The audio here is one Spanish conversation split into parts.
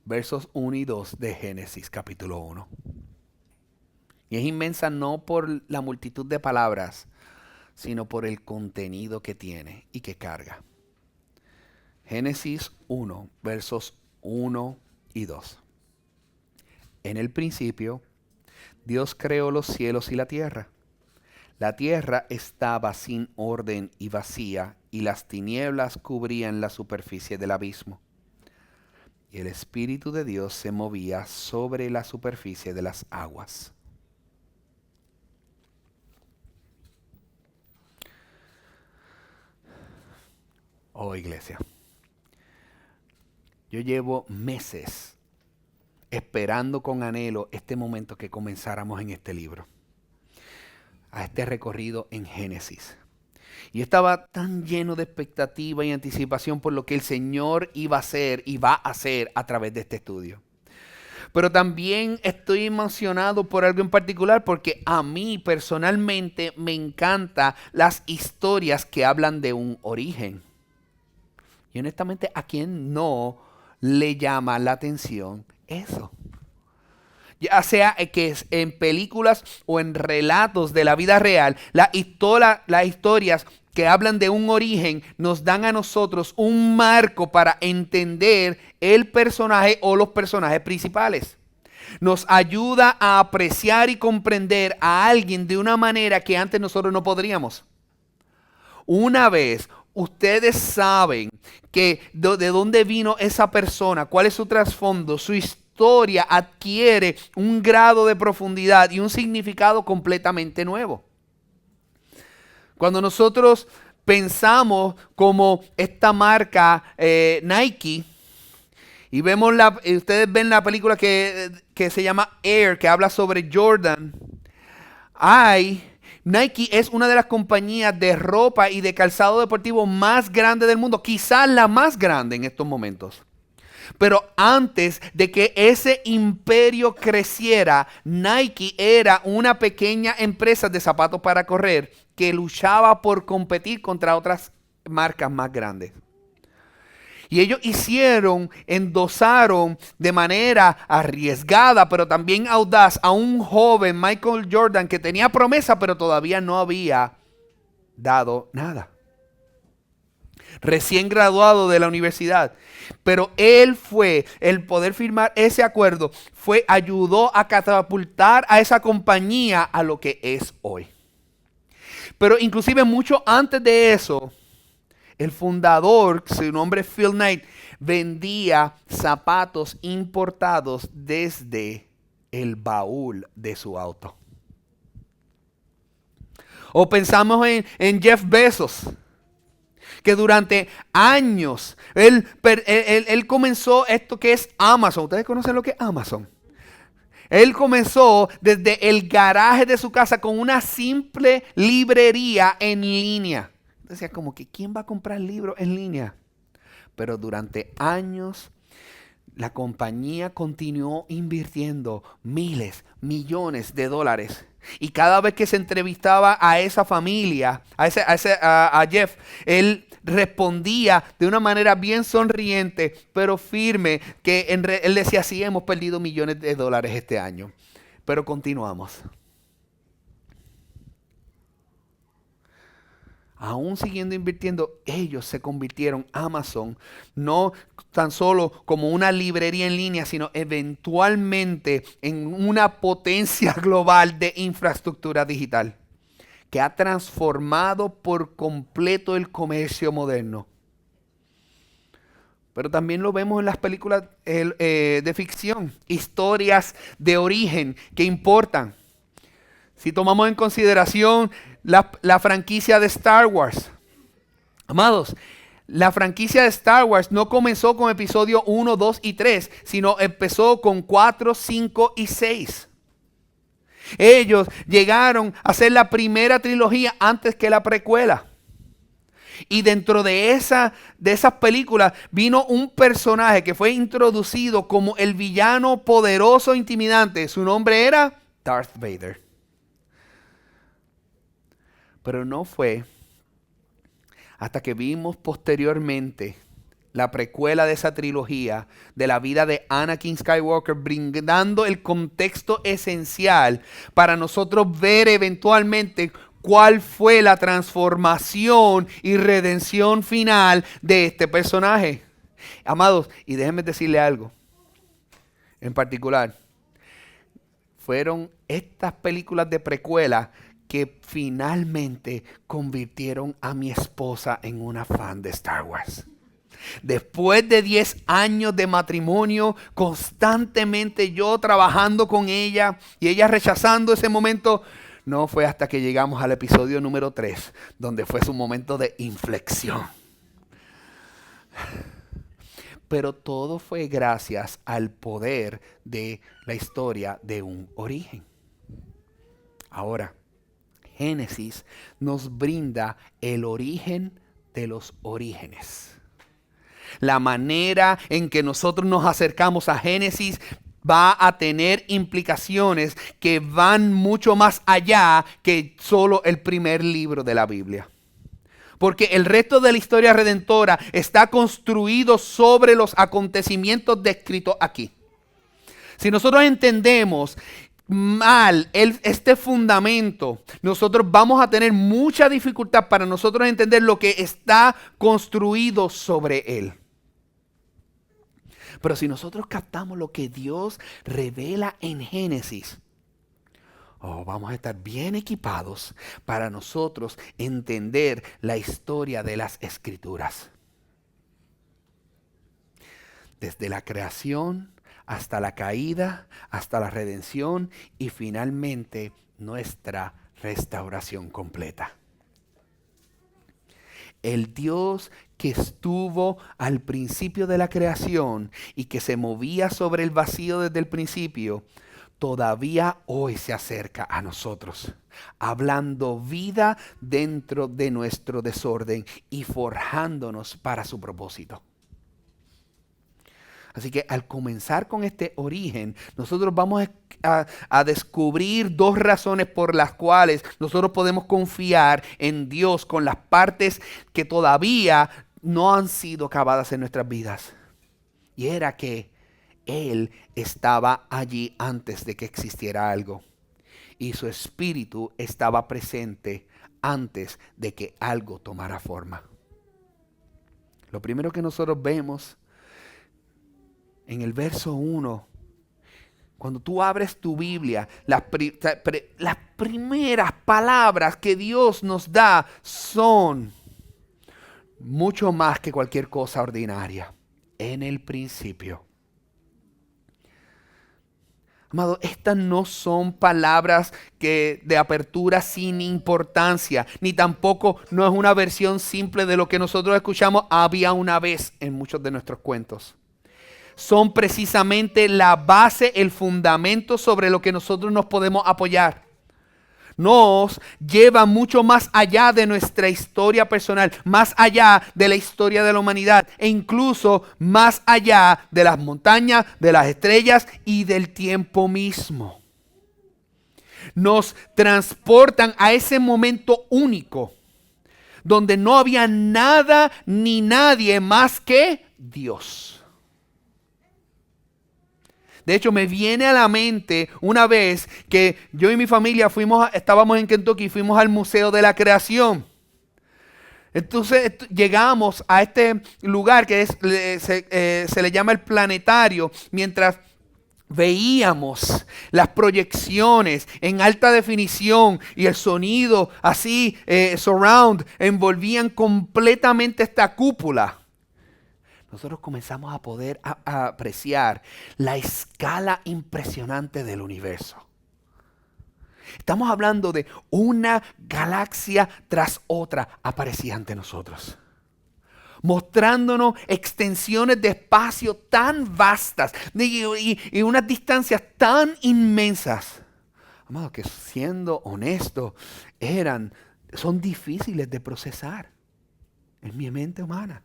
versos 1 y 2 de Génesis capítulo 1. Y es inmensa no por la multitud de palabras, sino por el contenido que tiene y que carga. Génesis 1, versos 1 y 2. En el principio, Dios creó los cielos y la tierra. La tierra estaba sin orden y vacía, y las tinieblas cubrían la superficie del abismo. Y el Espíritu de Dios se movía sobre la superficie de las aguas. Oh, iglesia, yo llevo meses esperando con anhelo este momento que comenzáramos en este libro, a este recorrido en Génesis. Y yo estaba tan lleno de expectativa y anticipación por lo que el Señor iba a hacer y va a hacer a través de este estudio. Pero también estoy emocionado por algo en particular porque a mí personalmente me encantan las historias que hablan de un origen. Y honestamente, ¿a quién no le llama la atención eso? Ya sea que es en películas o en relatos de la vida real, las historias que hablan de un origen nos dan a nosotros un marco para entender el personaje o los personajes principales. Nos ayuda a apreciar y comprender a alguien de una manera que antes nosotros no podríamos. Una vez ustedes saben que de dónde vino esa persona, cuál es su trasfondo, su historia adquiere un grado de profundidad y un significado completamente nuevo. Cuando nosotros pensamos como esta marca Nike, y vemos ustedes ven la película que se llama Air, que habla sobre Jordan. Nike es una de las compañías de ropa y de calzado deportivo más grande del mundo, quizás la más grande en estos momentos. Pero antes de que ese imperio creciera, Nike era una pequeña empresa de zapatos para correr que luchaba por competir contra otras marcas más grandes. Y ellos endosaron de manera arriesgada, pero también audaz, a un joven Michael Jordan que tenía promesa, pero todavía no había dado nada. Recién graduado de la universidad. Pero el poder firmar ese acuerdo, ayudó a catapultar a esa compañía a lo que es hoy. Pero inclusive mucho antes de eso, el fundador, su nombre es Phil Knight, vendía zapatos importados desde el baúl de su auto. O pensamos en Jeff Bezos, que durante años él comenzó esto que es Amazon. ¿Ustedes conocen lo que es Amazon? Él comenzó desde el garaje de su casa con una simple librería en línea. Decía como que ¿quién va a comprar libros en línea? Pero durante años la compañía continuó invirtiendo miles, millones de dólares. Y cada vez que se entrevistaba a esa familia, a Jeff, él respondía de una manera bien sonriente, pero firme, que él decía, sí, hemos perdido millones de dólares este año. Pero continuamos. Aún siguiendo invirtiendo, ellos se convirtieron Amazon no tan solo como una librería en línea, sino eventualmente en una potencia global de infraestructura digital que ha transformado por completo el comercio moderno. Pero también lo vemos en las películas de ficción, historias de origen que importan. Si tomamos en consideración la franquicia de Star Wars. Amados, la franquicia de Star Wars no comenzó con episodio 1, 2 y 3, sino empezó con 4, 5 y 6. Ellos llegaron a ser la primera trilogía antes que la precuela. Y dentro de esas películas vino un personaje que fue introducido como el villano poderoso e intimidante. Su nombre era Darth Vader. Pero no fue hasta que vimos posteriormente la precuela de esa trilogía, de la vida de Anakin Skywalker, brindando el contexto esencial para nosotros ver eventualmente cuál fue la transformación y redención final de este personaje. Amados, y déjenme decirle algo en particular. Fueron estas películas de precuela que finalmente convirtieron a mi esposa en una fan de Star Wars. Después de 10 años de matrimonio, constantemente yo trabajando con ella y ella rechazando ese momento, no fue hasta que llegamos al episodio número 3, donde fue su momento de inflexión. Pero todo fue gracias al poder de la historia de un origen. Ahora, Génesis nos brinda el origen de los orígenes. La manera en que nosotros nos acercamos a Génesis va a tener implicaciones que van mucho más allá que solo el primer libro de la Biblia. Porque el resto de la historia redentora está construido sobre los acontecimientos descritos aquí. Si nosotros entendemos mal este fundamento, nosotros vamos a tener mucha dificultad para nosotros entender lo que está construido sobre él. Pero si nosotros captamos lo que Dios revela en Génesis, vamos a estar bien equipados para nosotros entender la historia de las Escrituras. Desde la creación hasta la caída, hasta la redención y finalmente nuestra restauración completa. El Dios que estuvo al principio de la creación y que se movía sobre el vacío desde el principio, todavía hoy se acerca a nosotros, hablando vida dentro de nuestro desorden y forjándonos para su propósito. Así que al comenzar con este origen, nosotros vamos a descubrir 2 razones por las cuales nosotros podemos confiar en Dios con las partes que todavía no han sido acabadas en nuestras vidas. Y era que Él estaba allí antes de que existiera algo. Y su espíritu estaba presente antes de que algo tomara forma. Lo primero que nosotros vemos en el verso 1, cuando tú abres tu Biblia, las primeras palabras que Dios nos da son mucho más que cualquier cosa ordinaria. En el principio. Amado, estas no son palabras de apertura sin importancia, ni tampoco no es una versión simple de lo que nosotros escuchamos había una vez en muchos de nuestros cuentos. Son precisamente la base, el fundamento sobre lo que nosotros nos podemos apoyar. Nos lleva mucho más allá de nuestra historia personal, más allá de la historia de la humanidad e incluso más allá de las montañas, de las estrellas y del tiempo mismo. Nos transportan a ese momento único donde no había nada ni nadie más que Dios. De hecho, me viene a la mente una vez que yo y mi familia estábamos en Kentucky y fuimos al Museo de la Creación. Entonces llegamos a este lugar que se le llama el planetario, mientras veíamos las proyecciones en alta definición y el sonido así, surround, envolvían completamente esta cúpula. Nosotros comenzamos a poder apreciar la escala impresionante del universo. Estamos hablando de una galaxia tras otra aparecía ante nosotros, mostrándonos extensiones de espacio tan vastas y unas distancias tan inmensas. Amado, que siendo honesto, son difíciles de procesar en mi mente humana.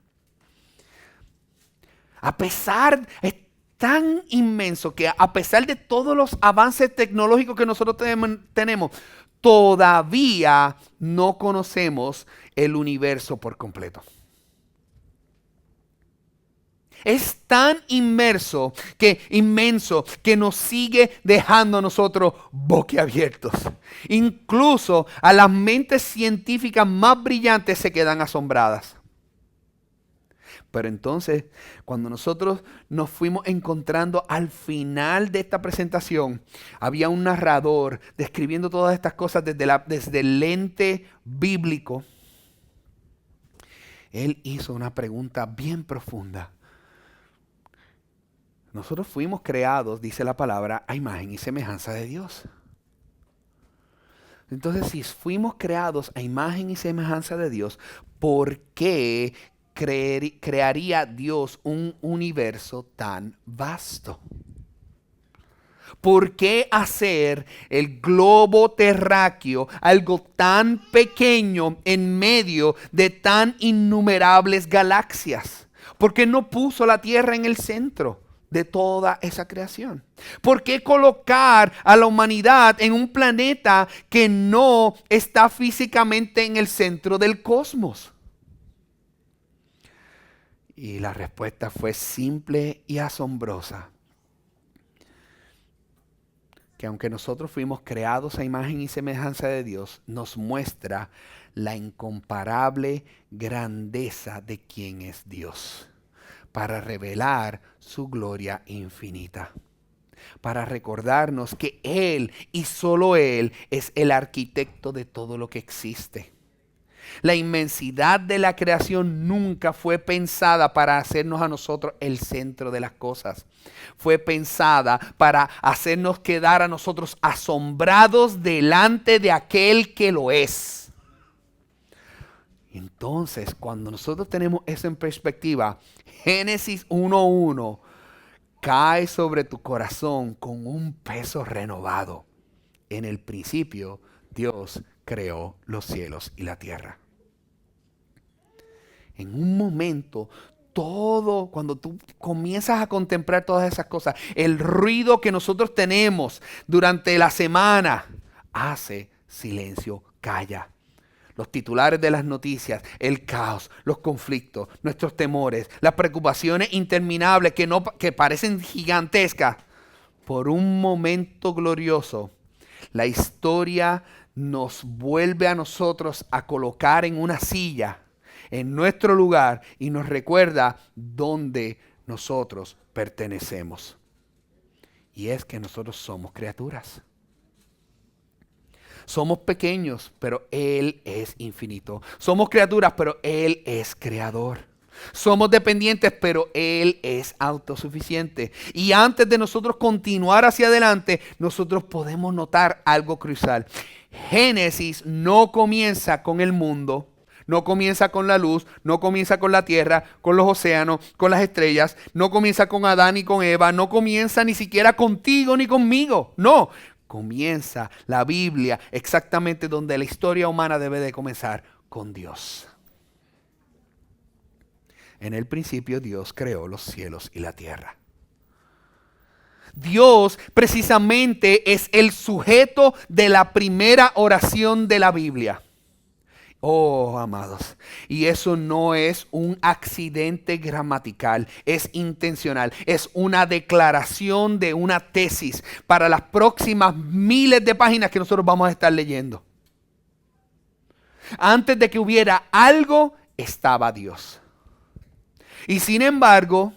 Es tan inmenso que a pesar de todos los avances tecnológicos que nosotros tenemos, todavía no conocemos el universo por completo. es tan inmenso que nos sigue dejando a nosotros boquiabiertos. Incluso a las mentes científicas más brillantes se quedan asombradas. Pero entonces, cuando nosotros nos fuimos encontrando al final de esta presentación, había un narrador describiendo todas estas cosas desde el lente bíblico. Él hizo una pregunta bien profunda. Nosotros fuimos creados, dice la palabra, a imagen y semejanza de Dios. Entonces, si fuimos creados a imagen y semejanza de Dios, ¿por qué crearía Dios un universo tan vasto? ¿Por qué hacer el globo terráqueo algo tan pequeño en medio de tan innumerables galaxias? ¿Por qué no puso la Tierra en el centro de toda esa creación? ¿Por qué colocar a la humanidad en un planeta que no está físicamente en el centro del cosmos? Y la respuesta fue simple y asombrosa. Que aunque nosotros fuimos creados a imagen y semejanza de Dios, nos muestra la incomparable grandeza de quién es Dios, para revelar su gloria infinita, para recordarnos que Él y solo Él es el arquitecto de todo lo que existe. La inmensidad de la creación nunca fue pensada para hacernos a nosotros el centro de las cosas. Fue pensada para hacernos quedar a nosotros asombrados delante de aquel que lo es. Entonces, cuando nosotros tenemos eso en perspectiva, Génesis 1:1 cae sobre tu corazón con un peso renovado. En el principio, Dios creó los cielos y la tierra. En un momento, cuando tú comienzas a contemplar todas esas cosas, el ruido que nosotros tenemos durante la semana hace silencio, calla. Los titulares de las noticias, el caos, los conflictos, nuestros temores, las preocupaciones interminables que parecen gigantescas. Por un momento glorioso, la historia nos vuelve a nosotros a colocar en una silla, en nuestro lugar, y nos recuerda dónde nosotros pertenecemos. Y es que nosotros somos criaturas. Somos pequeños, pero Él es infinito. Somos criaturas, pero Él es creador. Somos dependientes, pero Él es autosuficiente. Y antes de nosotros continuar hacia adelante, nosotros podemos notar algo crucial. Génesis no comienza con el mundo, no comienza con la luz, no comienza con la tierra, con los océanos, con las estrellas, no comienza con Adán y con Eva, no comienza ni siquiera contigo ni conmigo. No, comienza la Biblia exactamente donde la historia humana debe de comenzar, con Dios. En el principio Dios creó los cielos y la tierra. Dios precisamente es el sujeto de la primera oración de la Biblia. Oh, amados, y eso no es un accidente gramatical, es intencional, es una declaración de una tesis para las próximas miles de páginas que nosotros vamos a estar leyendo. Antes de que hubiera algo, estaba Dios. Y sin embargo,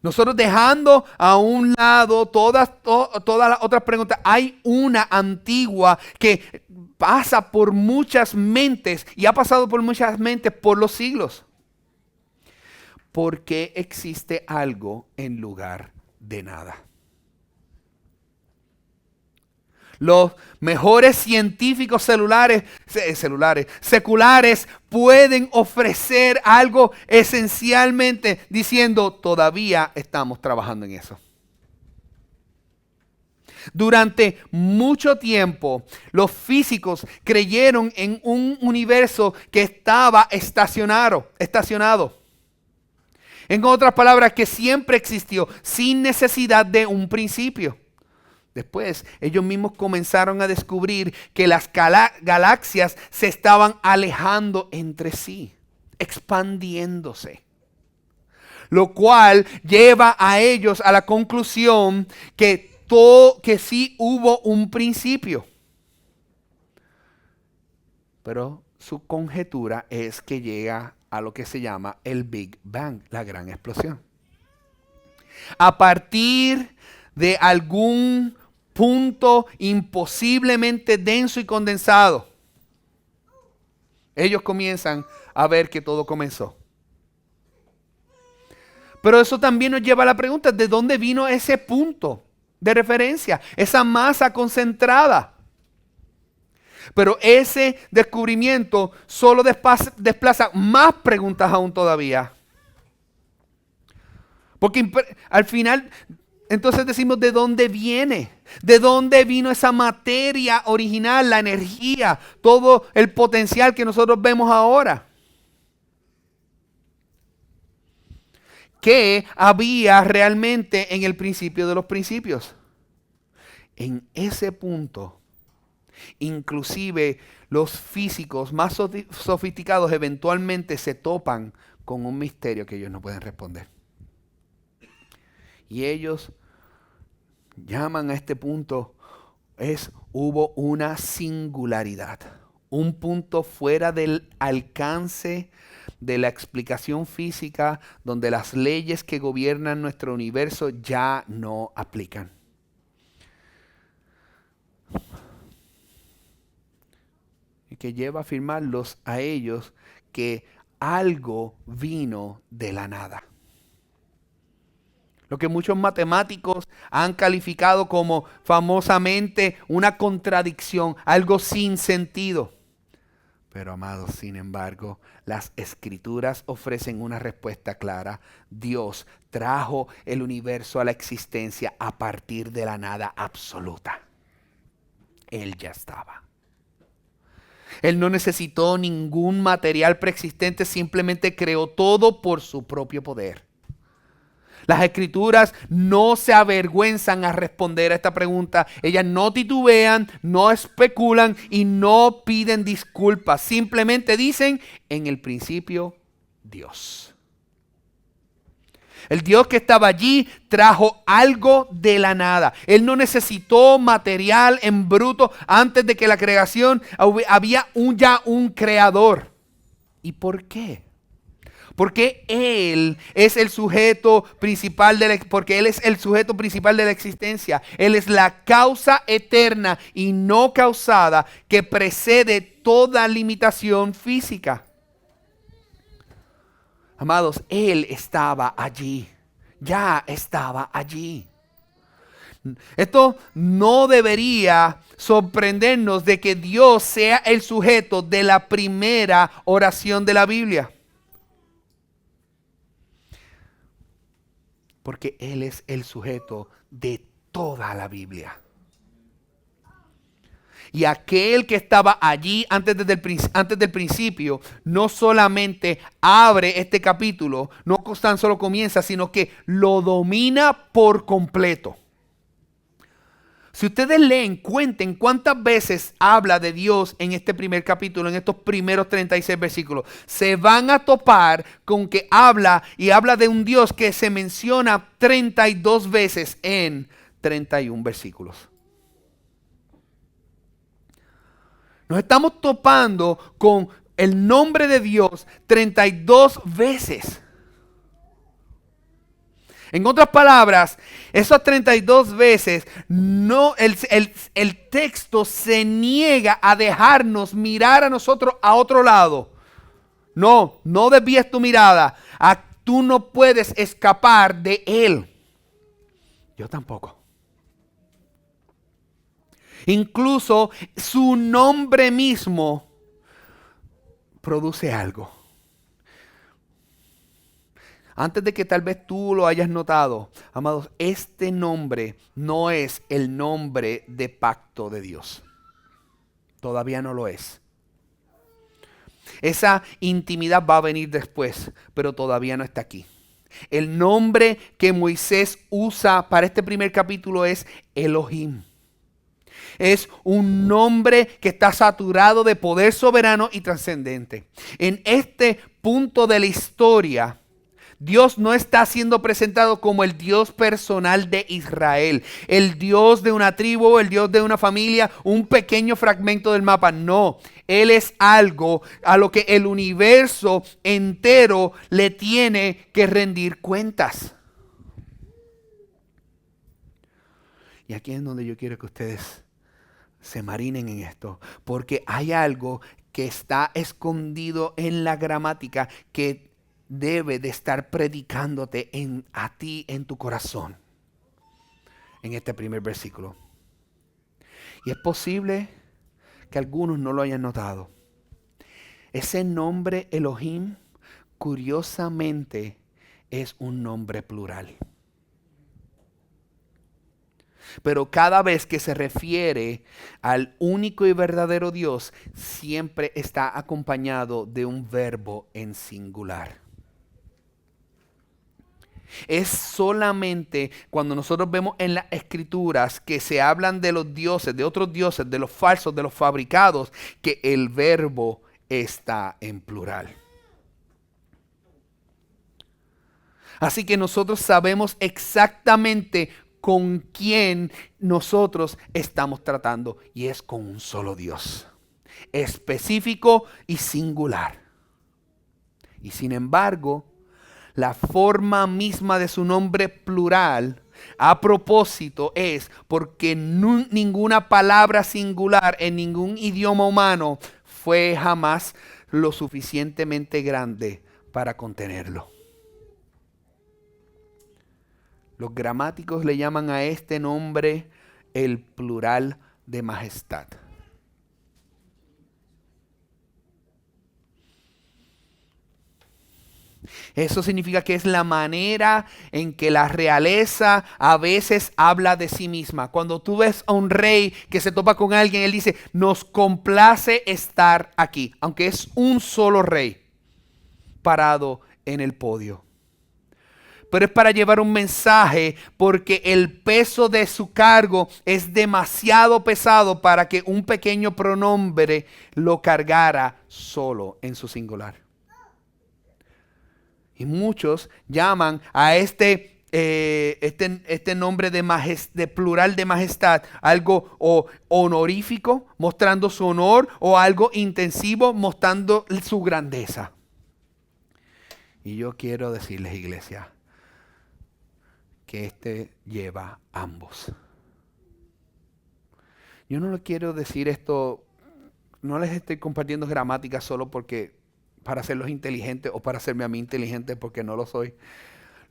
nosotros dejando a un lado todas las otras preguntas, hay una antigua que pasa por muchas mentes y ha pasado por muchas mentes por los siglos. ¿Por qué existe algo en lugar de nada? Los mejores científicos seculares pueden ofrecer algo esencialmente diciendo, todavía estamos trabajando en eso. Durante mucho tiempo, los físicos creyeron en un universo que estaba estacionado. En otras palabras, que siempre existió sin necesidad de un principio. Después, ellos mismos comenzaron a descubrir que las galaxias se estaban alejando entre sí. expandiéndose. Lo cual lleva a ellos a la conclusión que sí hubo un principio. Pero su conjetura es que llega a lo que se llama el Big Bang, la gran explosión. A partir de algún punto imposiblemente denso y condensado, ellos comienzan a ver que todo comenzó. Pero eso también nos lleva a la pregunta, ¿de dónde vino ese punto de referencia? Esa masa concentrada. Pero ese descubrimiento solo desplaza más preguntas aún todavía. Porque al final, entonces decimos, ¿de dónde viene? ¿De dónde vino esa materia original, la energía, todo el potencial que nosotros vemos ahora? ¿Qué había realmente en el principio de los principios? En ese punto, inclusive los físicos más sofisticados eventualmente se topan con un misterio que ellos no pueden responder. Y ellos llaman a este punto, hubo una singularidad, un punto fuera del alcance de la explicación física, donde las leyes que gobiernan nuestro universo ya no aplican. Y que lleva a afirmarlos a ellos que algo vino de la nada. Lo que muchos matemáticos han calificado como famosamente una contradicción, algo sin sentido. Pero amados, sin embargo, las escrituras ofrecen una respuesta clara. Dios trajo el universo a la existencia a partir de la nada absoluta. Él ya estaba. Él no necesitó ningún material preexistente, simplemente creó todo por su propio poder. Las escrituras no se avergüenzan a responder a esta pregunta. Ellas no titubean, no especulan y no piden disculpas. Simplemente dicen, en el principio, Dios. El Dios que estaba allí trajo algo de la nada. Él no necesitó material en bruto. Antes de que la creación había ya un creador. ¿Y por qué? Porque Él es el sujeto principal porque Él es el sujeto principal de la existencia. Él es la causa eterna y no causada que precede toda limitación física. Amados, Él estaba allí. Ya estaba allí. Esto no debería sorprendernos de que Dios sea el sujeto de la primera oración de la Biblia. Porque Él es el sujeto de toda la Biblia. Y aquel que estaba allí antes del principio, no solamente abre este capítulo, no tan solo comienza, sino que lo domina por completo. Si ustedes leen, cuenten cuántas veces habla de Dios en este primer capítulo, en estos primeros 36 versículos. Se van a topar con que habla de un Dios que se menciona 32 veces en 31 versículos. Nos estamos topando con el nombre de Dios 32 veces. En otras palabras, esas 32 veces el texto se niega a dejarnos mirar a nosotros a otro lado. No desvíes tu mirada. Tú no puedes escapar de Él. Yo tampoco. Incluso su nombre mismo produce algo. Antes de que tal vez tú lo hayas notado, amados, este nombre no es el nombre de pacto de Dios. Todavía no lo es. Esa intimidad va a venir después, pero todavía no está aquí. El nombre que Moisés usa para este primer capítulo es Elohim. Es un nombre que está saturado de poder soberano y trascendente. En este punto de la historia, Dios no está siendo presentado como el Dios personal de Israel, el Dios de una tribu, el Dios de una familia, un pequeño fragmento del mapa. No, Él es algo a lo que el universo entero le tiene que rendir cuentas. Y aquí es donde yo quiero que ustedes se marinen en esto, porque hay algo que está escondido en la gramática que debe de estar predicándote a ti en tu corazón en este primer versículo. Y es posible que algunos no lo hayan notado. Ese nombre Elohim, curiosamente, es un nombre plural. Pero cada vez que se refiere al único y verdadero Dios, siempre está acompañado de un verbo en singular. Es solamente cuando nosotros vemos en las escrituras que se hablan de los dioses, de otros dioses, de los falsos, de los fabricados, que el verbo está en plural. Así que nosotros sabemos exactamente con quién nosotros estamos tratando, y es con un solo Dios, específico y singular. Y sin embargo, la forma misma de su nombre plural, a propósito, es porque ninguna palabra singular en ningún idioma humano fue jamás lo suficientemente grande para contenerlo. Los gramáticos le llaman a este nombre el plural de majestad. Eso significa que es la manera en que la realeza a veces habla de sí misma. Cuando tú ves a un rey que se topa con alguien, él dice, nos complace estar aquí, aunque es un solo rey parado en el podio. Pero es para llevar un mensaje, porque el peso de su cargo es demasiado pesado para que un pequeño pronombre lo cargara solo en su singular. Y muchos llaman a este nombre de plural de majestad algo o honorífico, mostrando su honor, o algo intensivo, mostrando su grandeza. Y yo quiero decirles, iglesia, que lleva ambos. Yo no les quiero decir esto, no les estoy compartiendo gramática solo porque para hacerlos inteligentes o para hacerme a mí inteligente, porque no lo soy.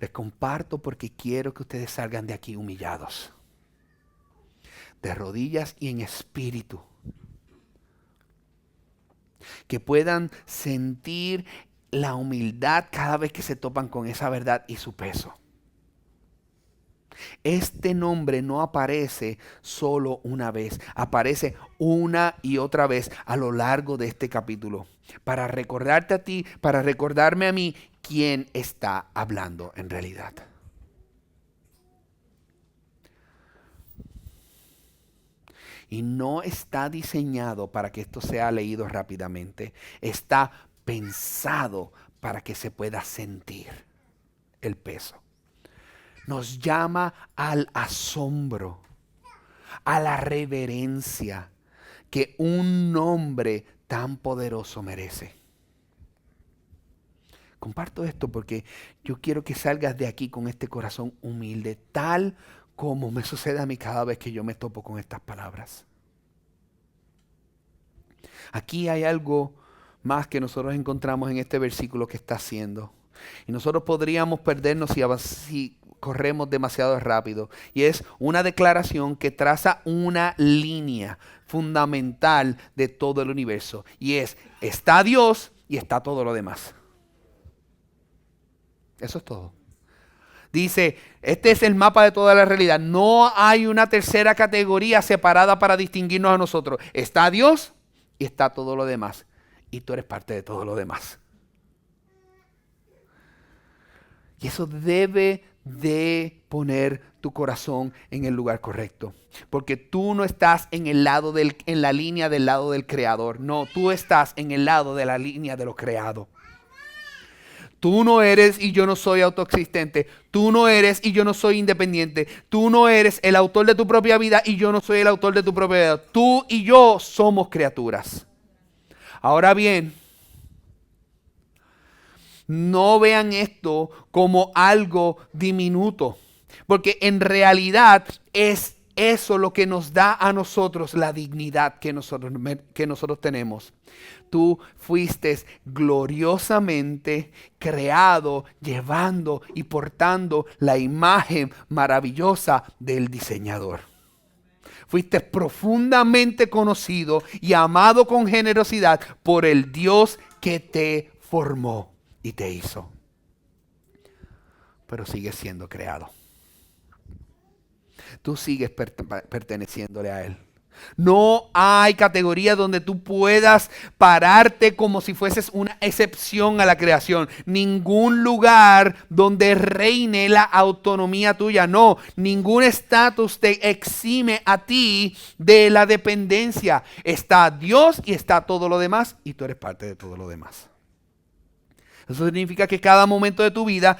Les comparto porque quiero que ustedes salgan de aquí humillados, de rodillas y en espíritu. Que puedan sentir la humildad cada vez que se topan con esa verdad y su peso. Este nombre no aparece solo una vez, aparece una y otra vez a lo largo de este capítulo, para recordarte a ti, para recordarme a mí quién está hablando en realidad. Y no está diseñado para que esto sea leído rápidamente, está pensado para que se pueda sentir el peso. Nos llama al asombro, a la reverencia que un nombre tan poderoso merece. Comparto esto porque yo quiero que salgas de aquí con este corazón humilde, tal como me sucede a mí cada vez que yo me topo con estas palabras. Aquí hay algo más que nosotros encontramos en este versículo que está haciendo. Y nosotros podríamos perdernos si corremos demasiado rápido. Y es una declaración que traza una línea fundamental de todo el universo. Y es, está Dios y está todo lo demás. Eso es todo. Dice, este es el mapa de toda la realidad. No hay una tercera categoría separada para distinguirnos a nosotros. Está Dios y está todo lo demás. Y tú eres parte de todo lo demás. Y eso debe de poner tu corazón en el lugar correcto. Porque tú no estás en la línea del lado del creador. No, tú estás en el lado de la línea de lo creado. Tú no eres y yo no soy autoexistente. Tú no eres y yo no soy independiente. Tú no eres el autor de tu propia vida y yo no soy el autor de tu propia vida. Tú y yo somos criaturas. Ahora bien, no vean esto como algo diminuto, porque en realidad es eso lo que nos da a nosotros la dignidad que nosotros tenemos. Tú fuiste gloriosamente creado, llevando y portando la imagen maravillosa del diseñador. Fuiste profundamente conocido y amado con generosidad por el Dios que te formó y te hizo. Pero sigues siendo creado. Tú sigues perteneciéndole a Él. No hay categoría donde tú puedas pararte como si fueses una excepción a la creación. Ningún lugar donde reine la autonomía tuya. No, ningún estatus te exime a ti de la dependencia. Está Dios y está todo lo demás y tú eres parte de todo lo demás. Eso significa que cada momento de tu vida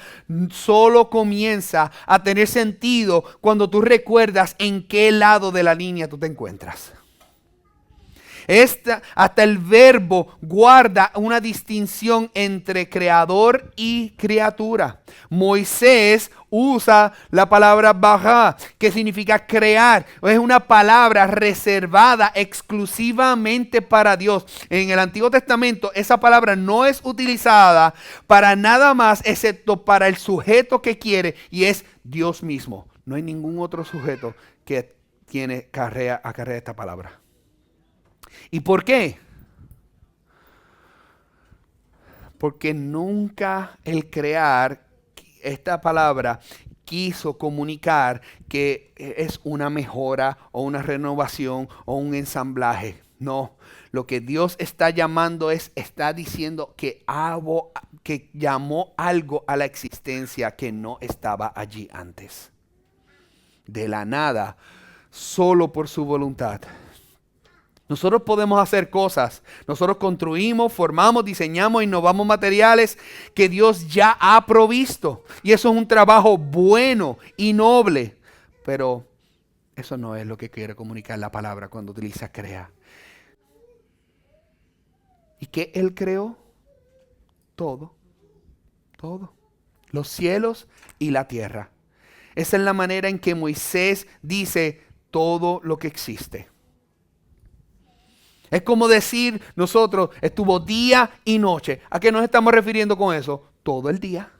solo comienza a tener sentido cuando tú recuerdas en qué lado de la línea tú te encuentras. Hasta el verbo guarda una distinción entre creador y criatura. Moisés usa la palabra baja, que significa crear. Es una palabra reservada exclusivamente para Dios. En el Antiguo Testamento esa palabra no es utilizada para nada más excepto para el sujeto que quiere y es Dios mismo. No hay ningún otro sujeto que acarrea esta palabra. ¿Y por qué? Porque nunca el crear, esta palabra, quiso comunicar que es una mejora o una renovación o un ensamblaje. No, lo que Dios está llamando está diciendo que llamó algo a la existencia que no estaba allí antes. De la nada, solo por su voluntad. Nosotros podemos hacer cosas. Nosotros construimos, formamos, diseñamos, innovamos materiales que Dios ya ha provisto. Y eso es un trabajo bueno y noble. Pero eso no es lo que quiere comunicar la palabra cuando utiliza crea. ¿Y qué Él creó? Todo. Todo. Los cielos y la tierra. Esa es la manera en que Moisés dice todo lo que existe. Es como decir nosotros, estuvo día y noche. ¿A qué nos estamos refiriendo con eso? Todo el día.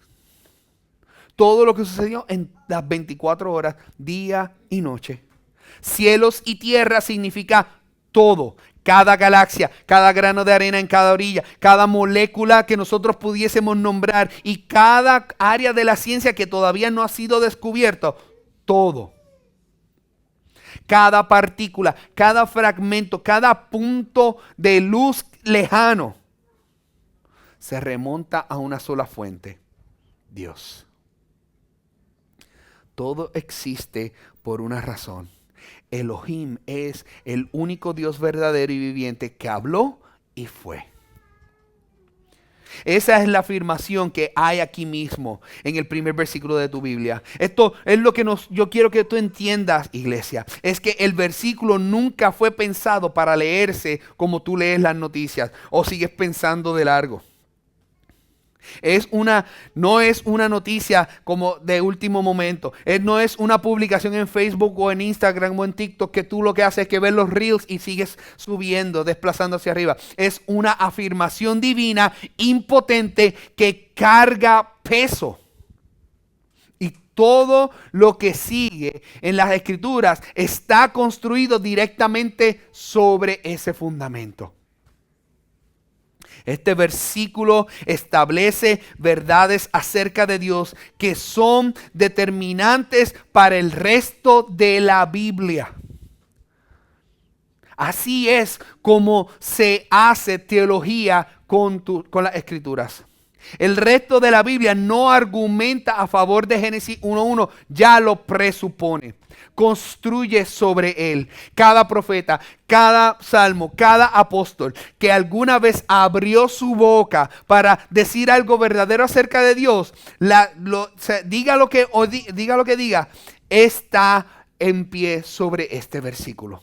Todo lo que sucedió en las 24 horas, día y noche. Cielos y tierra significa todo. Cada galaxia, cada grano de arena en cada orilla, cada molécula que nosotros pudiésemos nombrar y cada área de la ciencia que todavía no ha sido descubierto. Todo. Cada partícula, cada fragmento, cada punto de luz lejano se remonta a una sola fuente, Dios. Todo existe por una razón. Elohim es el único Dios verdadero y viviente que habló y fue. Esa es la afirmación que hay aquí mismo en el primer versículo de tu Biblia. Esto es lo que yo quiero que tú entiendas, iglesia. Es que el versículo nunca fue pensado para leerse como tú lees las noticias o sigues pensando de largo. No es una noticia como de último momento. No es una publicación en Facebook o en Instagram o en TikTok que tú lo que haces es que ves los reels y sigues subiendo, desplazando hacia arriba. Es una afirmación divina impotente que carga peso. Y todo lo que sigue en las Escrituras está construido directamente sobre ese fundamento. Este versículo establece verdades acerca de Dios que son determinantes para el resto de la Biblia. Así es como se hace teología con las Escrituras. El resto de la Biblia no argumenta a favor de Génesis 1:1, ya lo presupone. Construye sobre él. Cada profeta, cada salmo, cada apóstol que alguna vez abrió su boca para decir algo verdadero acerca de Dios, diga lo que diga, está en pie sobre este versículo.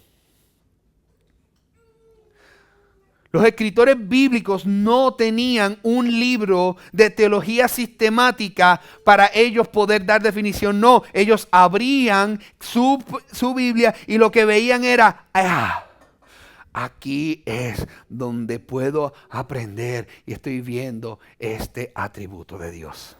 Los escritores bíblicos no tenían un libro de teología sistemática para ellos poder dar definición. No, ellos abrían su Biblia y lo que veían era, aquí es donde puedo aprender y estoy viendo este atributo de Dios.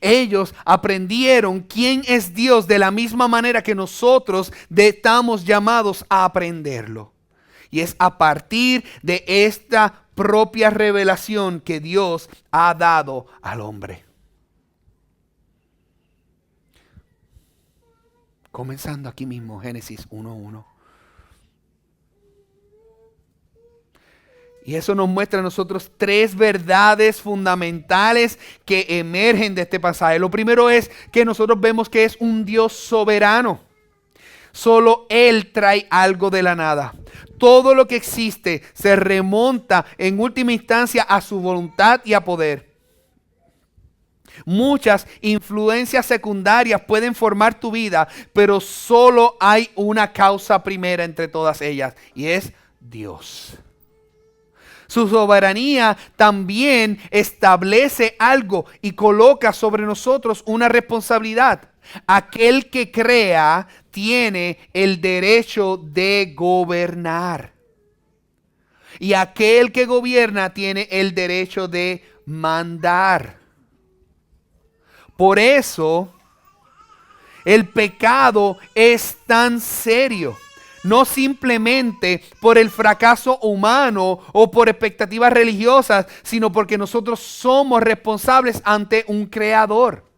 Ellos aprendieron quién es Dios de la misma manera que nosotros estamos llamados a aprenderlo. Y es a partir de esta propia revelación que Dios ha dado al hombre. Comenzando aquí mismo, Génesis 1:1. Y eso nos muestra a nosotros tres verdades fundamentales que emergen de este pasaje. Lo primero es que nosotros vemos que es un Dios soberano. Solo Él trae algo de la nada. Todo lo que existe se remonta en última instancia a su voluntad y a poder. Muchas influencias secundarias pueden formar tu vida, pero solo hay una causa primera entre todas ellas y es Dios. Su soberanía también establece algo y coloca sobre nosotros una responsabilidad. Aquel que crea tiene el derecho de gobernar. Y aquel que gobierna tiene el derecho de mandar. Por eso, el pecado es tan serio. No simplemente por el fracaso humano o por expectativas religiosas, sino porque nosotros somos responsables ante un creador.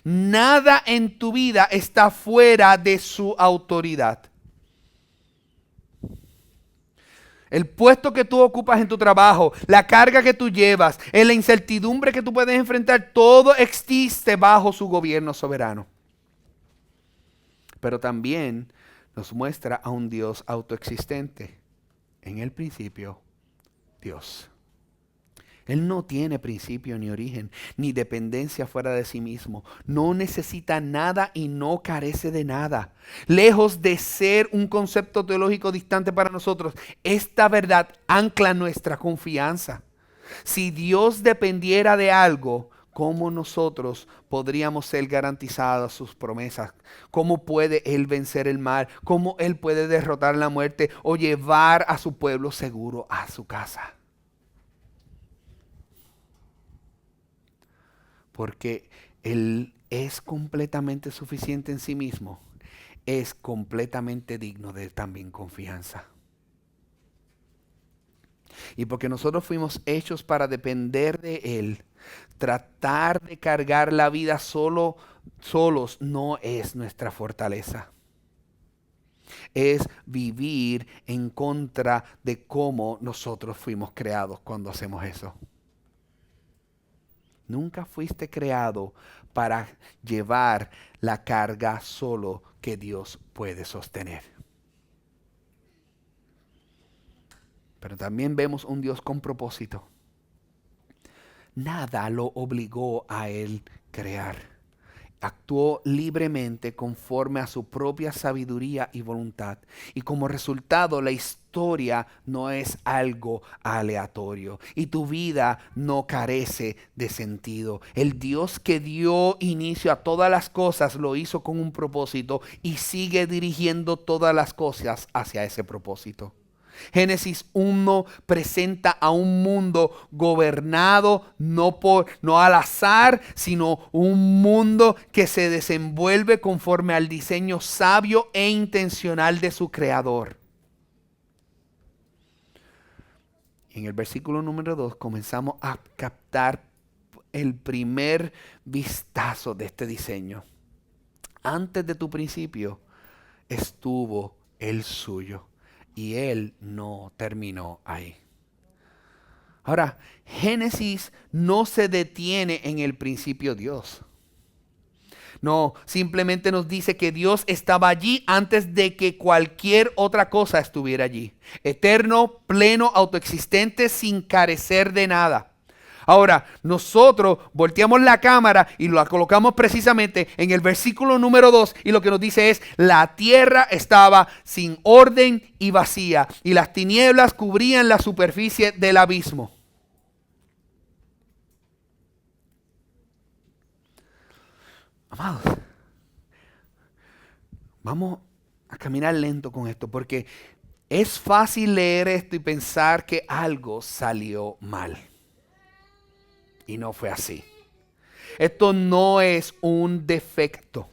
Nada en tu vida está fuera de su autoridad. El puesto que tú ocupas en tu trabajo, la carga que tú llevas, la incertidumbre que tú puedes enfrentar, todo existe bajo su gobierno soberano. Pero también nos muestra a un Dios autoexistente. En el principio, Dios. Él no tiene principio ni origen, ni dependencia fuera de sí mismo. No necesita nada y no carece de nada. Lejos de ser un concepto teológico distante para nosotros, esta verdad ancla nuestra confianza. Si Dios dependiera de algo, ¿cómo nosotros podríamos ser garantizados sus promesas? ¿Cómo puede Él vencer el mal? ¿Cómo Él puede derrotar la muerte o llevar a su pueblo seguro a su casa? Porque Él es completamente suficiente en sí mismo. Es completamente digno de también confianza. Y porque nosotros fuimos hechos para depender de Él, tratar de cargar la vida solos no es nuestra fortaleza. Es vivir en contra de cómo nosotros fuimos creados cuando hacemos eso. Nunca fuiste creado para llevar la carga solo que Dios puede sostener. Pero también vemos un Dios con propósito. Nada lo obligó a Él crear. Actuó libremente conforme a su propia sabiduría y voluntad. Y como resultado, la historia no es algo aleatorio. Y tu vida no carece de sentido. El Dios que dio inicio a todas las cosas lo hizo con un propósito y sigue dirigiendo todas las cosas hacia ese propósito. Génesis 1 presenta a un mundo gobernado no al azar, sino un mundo que se desenvuelve conforme al diseño sabio e intencional de su creador. En el versículo número 2 comenzamos a captar el primer vistazo de este diseño. Antes de tu principio estuvo el suyo. Y Él no terminó ahí. Ahora, Génesis no se detiene en el principio Dios. No, simplemente nos dice que Dios estaba allí antes de que cualquier otra cosa estuviera allí. Eterno, pleno, autoexistente, sin carecer de nada. Ahora, nosotros volteamos la cámara y la colocamos precisamente en el versículo número 2 y lo que nos dice es: la tierra estaba sin orden y vacía y las tinieblas cubrían la superficie del abismo. Amados, vamos a caminar lento con esto porque es fácil leer esto y pensar que algo salió mal. Y no fue así. Esto no es un defecto,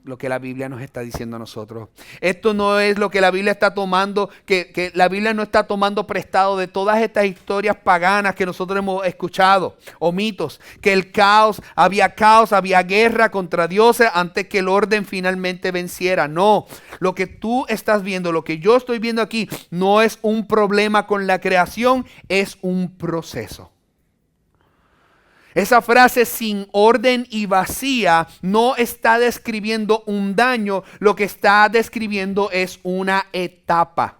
lo que la Biblia nos está diciendo a nosotros. Esto no es lo que la Biblia está tomando, que la Biblia no está tomando prestado de todas estas historias paganas que nosotros hemos escuchado, o mitos, que el caos, había guerra contra dioses antes que el orden finalmente venciera. No, lo que tú estás viendo, lo que yo estoy viendo aquí, no es un problema con la creación, es un proceso. Esa frase sin orden y vacía no está describiendo un daño, lo que está describiendo es una etapa.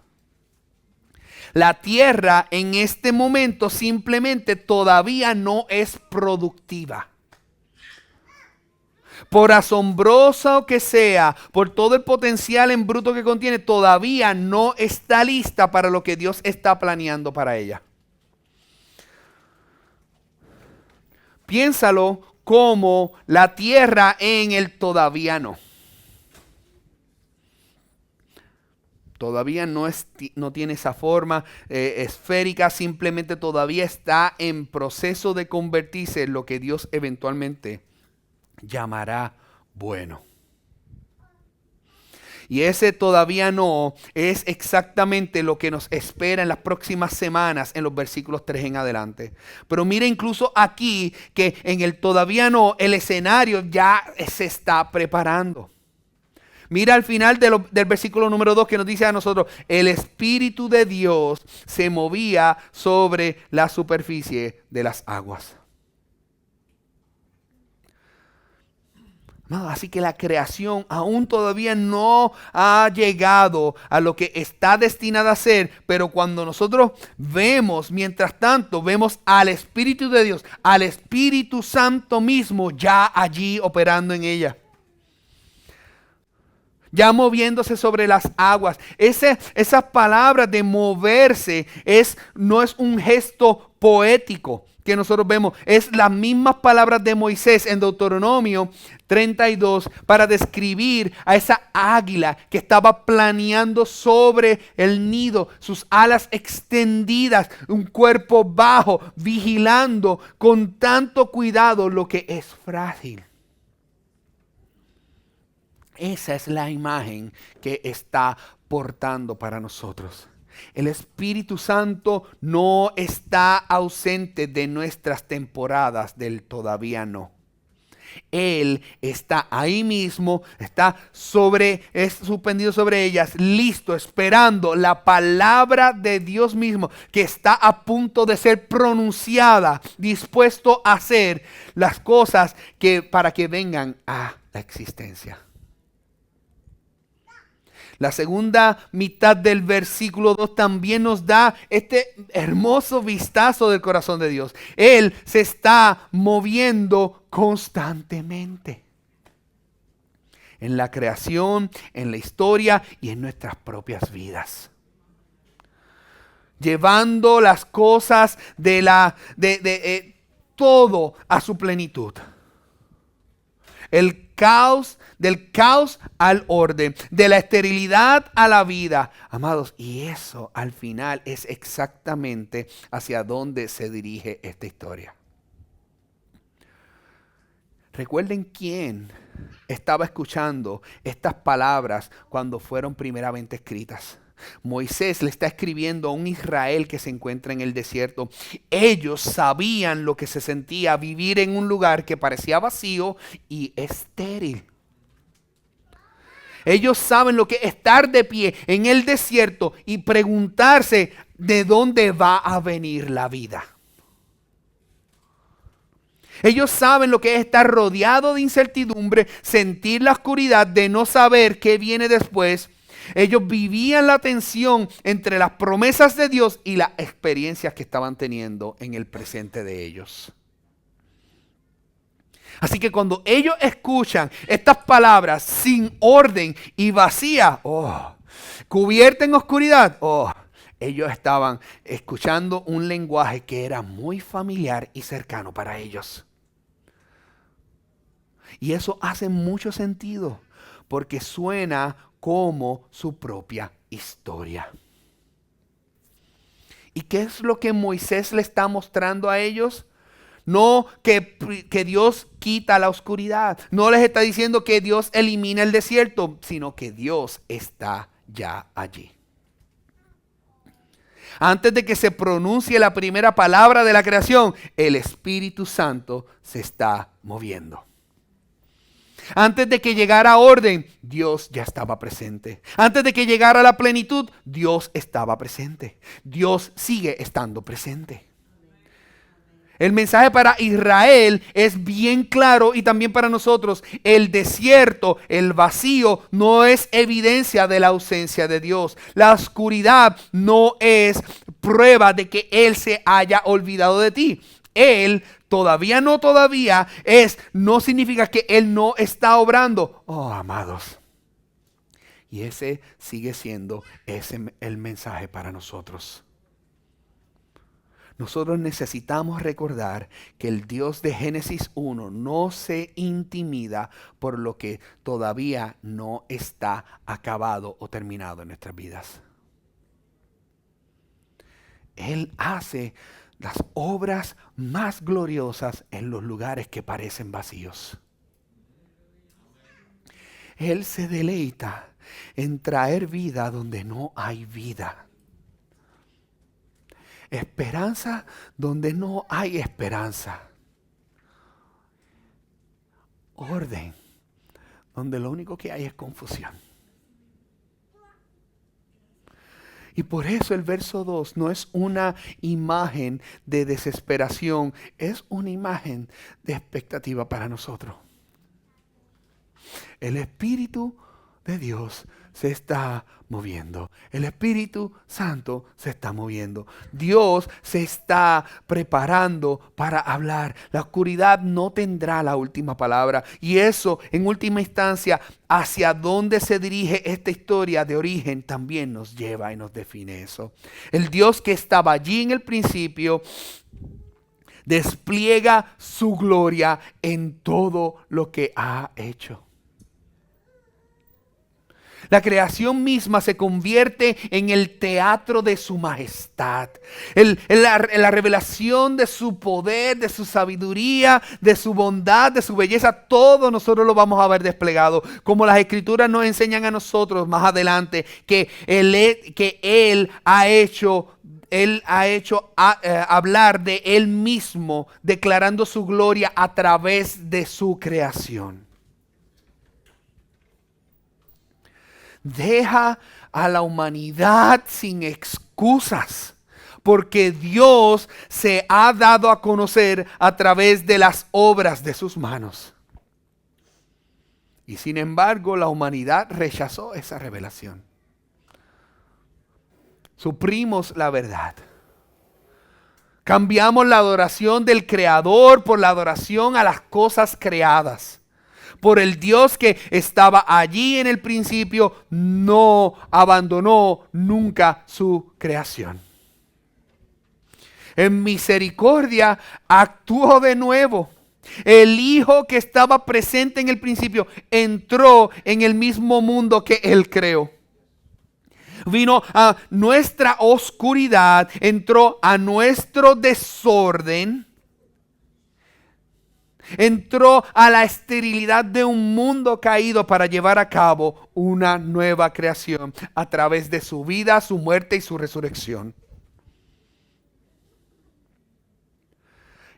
La tierra en este momento simplemente todavía no es productiva. Por asombroso que sea, por todo el potencial en bruto que contiene, todavía no está lista para lo que Dios está planeando para ella. Piénsalo como la tierra en el todavía no. Todavía no tiene esa forma esférica, simplemente todavía está en proceso de convertirse en lo que Dios eventualmente llamará bueno. Y ese todavía no es exactamente lo que nos espera en las próximas semanas en los versículos 3 en adelante. Pero mira incluso aquí que en el todavía no el escenario ya se está preparando. Mira al final del versículo número 2 que nos dice a nosotros: el Espíritu de Dios se movía sobre la superficie de las aguas. No, así que la creación aún todavía no ha llegado a lo que está destinada a ser, pero cuando nosotros vemos, mientras tanto, vemos al Espíritu de Dios, al Espíritu Santo mismo ya allí operando en ella. Ya moviéndose sobre las aguas. Esas palabras de moverse no es un gesto poético que nosotros vemos. Es las mismas palabras de Moisés en Deuteronomio 32 para describir a esa águila que estaba planeando sobre el nido, sus alas extendidas, un cuerpo bajo, vigilando con tanto cuidado lo que es frágil. Esa es la imagen que está portando para nosotros. El Espíritu Santo no está ausente de nuestras temporadas del todavía no. Él está ahí mismo, es suspendido sobre ellas, listo, esperando la palabra de Dios mismo que está a punto de ser pronunciada, dispuesto a hacer las cosas para que vengan a la existencia. La segunda mitad del versículo 2 también nos da este hermoso vistazo del corazón de Dios. Él se está moviendo constantemente. En la creación, en la historia y en nuestras propias vidas. Llevando las cosas todo a su plenitud. Del caos al orden, de la esterilidad a la vida. Amados, y eso al final es exactamente hacia dónde se dirige esta historia. Recuerden quién estaba escuchando estas palabras cuando fueron primeramente escritas. Moisés le está escribiendo a un Israel que se encuentra en el desierto. Ellos sabían lo que se sentía vivir en un lugar que parecía vacío y estéril. Ellos saben lo que es estar de pie en el desierto y preguntarse de dónde va a venir la vida. Ellos saben lo que es estar rodeado de incertidumbre, sentir la oscuridad de no saber qué viene después. Ellos vivían la tensión entre las promesas de Dios y las experiencias que estaban teniendo en el presente de ellos. Así que cuando ellos escuchan estas palabras sin orden y vacía, cubierta en oscuridad, ellos estaban escuchando un lenguaje que era muy familiar y cercano para ellos. Y eso hace mucho sentido porque suena como su propia historia. ¿Y qué es lo que Moisés le está mostrando a ellos? No que Dios quita la oscuridad. No les está diciendo que Dios elimina el desierto, sino que Dios está ya allí. Antes de que se pronuncie la primera palabra de la creación, el Espíritu Santo se está moviendo. Antes de que llegara orden, Dios ya estaba presente. Antes de que llegara la plenitud, Dios estaba presente. Dios sigue estando presente. El mensaje para Israel es bien claro y también para nosotros. El desierto, el vacío, no es evidencia de la ausencia de Dios. La oscuridad no es prueba de que Él se haya olvidado de ti. Él no significa que Él no está obrando. Oh, amados. Y ese sigue siendo el mensaje para nosotros. Nosotros necesitamos recordar que el Dios de Génesis 1 no se intimida por lo que todavía no está acabado o terminado en nuestras vidas. Él hace las obras más gloriosas en los lugares que parecen vacíos. Él se deleita en traer vida donde no hay vida. Esperanza donde no hay esperanza. Orden donde lo único que hay es confusión. Y por eso el verso 2 no es una imagen de desesperación, es una imagen de expectativa para nosotros. El Espíritu de Dios se está moviendo. El Espíritu Santo se está moviendo. Dios se está preparando para hablar. La oscuridad no tendrá la última palabra. Y eso, en última instancia, hacia dónde se dirige esta historia de origen, también nos lleva y nos define eso. El Dios que estaba allí en el principio despliega su gloria en todo lo que ha hecho. La creación misma se convierte en el teatro de su majestad. La revelación de su poder, de su sabiduría, de su bondad, de su belleza, todo nosotros lo vamos a ver desplegado. Como las escrituras nos enseñan a nosotros más adelante que Él ha hecho hablar de Él mismo, declarando su gloria a través de su creación. Deja a la humanidad sin excusas, porque Dios se ha dado a conocer a través de las obras de sus manos. Y sin embargo, la humanidad rechazó esa revelación. Suprimos la verdad. Cambiamos la adoración del Creador por la adoración a las cosas creadas. Por el Dios que estaba allí en el principio, no abandonó nunca su creación. En misericordia actuó de nuevo. El Hijo que estaba presente en el principio entró en el mismo mundo que Él creó. Vino a nuestra oscuridad, entró a nuestro desorden. Entró a la esterilidad de un mundo caído para llevar a cabo una nueva creación a través de su vida, su muerte y su resurrección.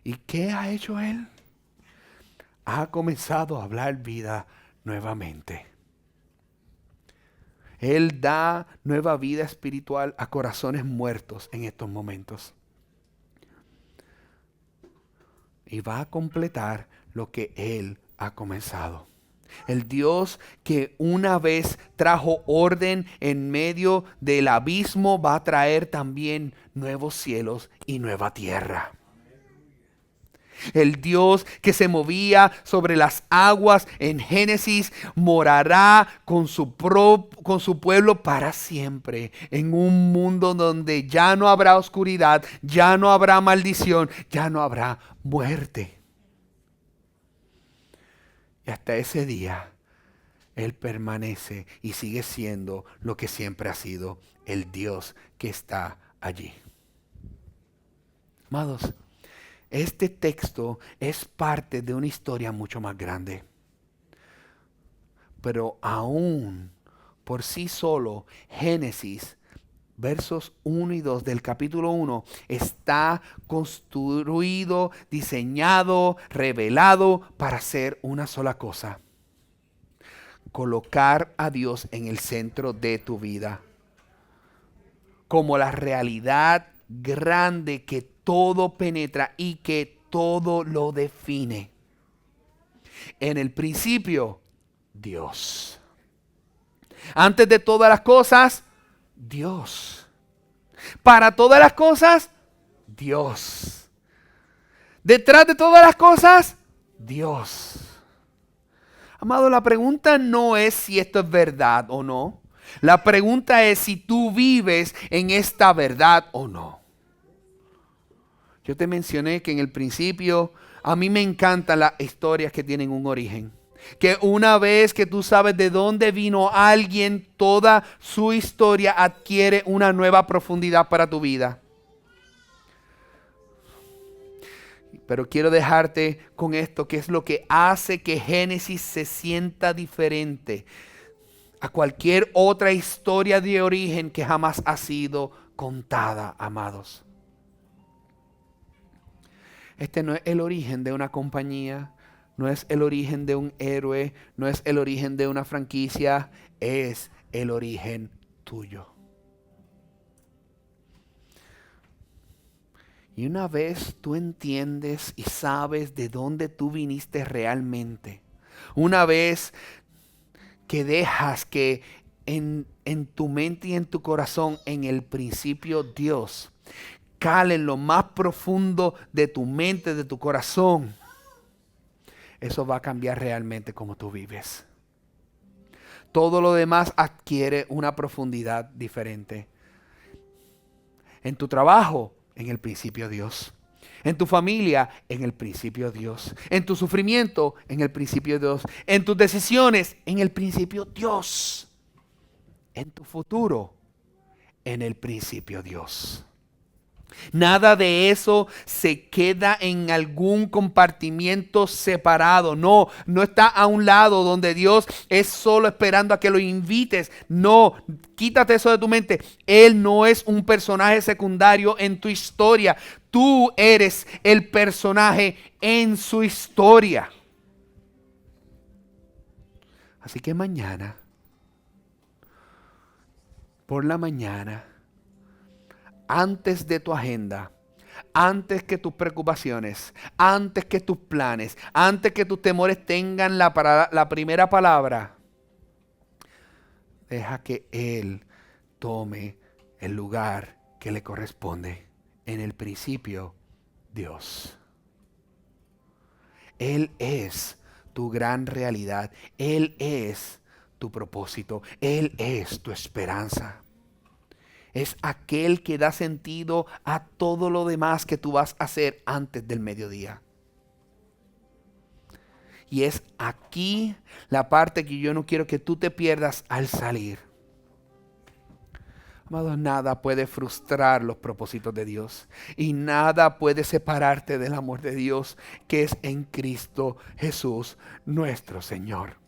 ¿Y qué ha hecho Él? Ha comenzado a hablar vida nuevamente. Él da nueva vida espiritual a corazones muertos en estos momentos. Y va a completar lo que Él ha comenzado. El Dios que una vez trajo orden en medio del abismo va a traer también nuevos cielos y nueva tierra. El Dios que se movía sobre las aguas en Génesis morará con su pueblo para siempre. En un mundo donde ya no habrá oscuridad, ya no habrá maldición, ya no habrá muerte. Y hasta ese día, Él permanece y sigue siendo lo que siempre ha sido, el Dios que está allí. Amados, este texto es parte de una historia mucho más grande. Pero aún por sí solo, Génesis, versos 1 y 2 del capítulo 1, está construido, diseñado, revelado para ser una sola cosa. Colocar a Dios en el centro de tu vida. Como la realidad grande que todo penetra y que todo lo define. En el principio, Dios. Antes de todas las cosas, Dios. Para todas las cosas, Dios. Detrás de todas las cosas, Dios. Amado, la pregunta no es si esto es verdad o no. La pregunta es si tú vives en esta verdad o no. Yo te mencioné que en el principio a mí me encantan las historias que tienen un origen. Que una vez que tú sabes de dónde vino alguien, toda su historia adquiere una nueva profundidad para tu vida. Pero quiero dejarte con esto, que es lo que hace que Génesis se sienta diferente a cualquier otra historia de origen que jamás ha sido contada, amados. Este no es el origen de una compañía, no es el origen de un héroe, no es el origen de una franquicia, es el origen tuyo. Y una vez tú entiendes y sabes de dónde tú viniste realmente, una vez que dejas que en tu mente y en tu corazón, en el principio Dios, cale en lo más profundo de tu mente, de tu corazón, eso va a cambiar realmente cómo tú vives. Todo lo demás adquiere una profundidad diferente. En tu trabajo, en el principio Dios. En tu familia, en el principio Dios. En tu sufrimiento, en el principio Dios. En tus decisiones, en el principio Dios. En tu futuro, en el principio Dios. Nada de eso se queda en algún compartimiento separado. No, no está a un lado donde Dios es solo esperando a que lo invites. No, quítate eso de tu mente. Él no es un personaje secundario en tu historia. Tú eres el personaje en su historia. Así que mañana, por la mañana, antes de tu agenda, antes que tus preocupaciones, antes que tus planes, antes que tus temores tengan la primera palabra, deja que Él tome el lugar que le corresponde. En el principio, Dios. Él es tu gran realidad. Él es tu propósito. Él es tu esperanza. Es aquel que da sentido a todo lo demás que tú vas a hacer antes del mediodía. Y es aquí la parte que yo no quiero que tú te pierdas al salir. Amados, nada puede frustrar los propósitos de Dios. Y nada puede separarte del amor de Dios que es en Cristo Jesús, nuestro Señor.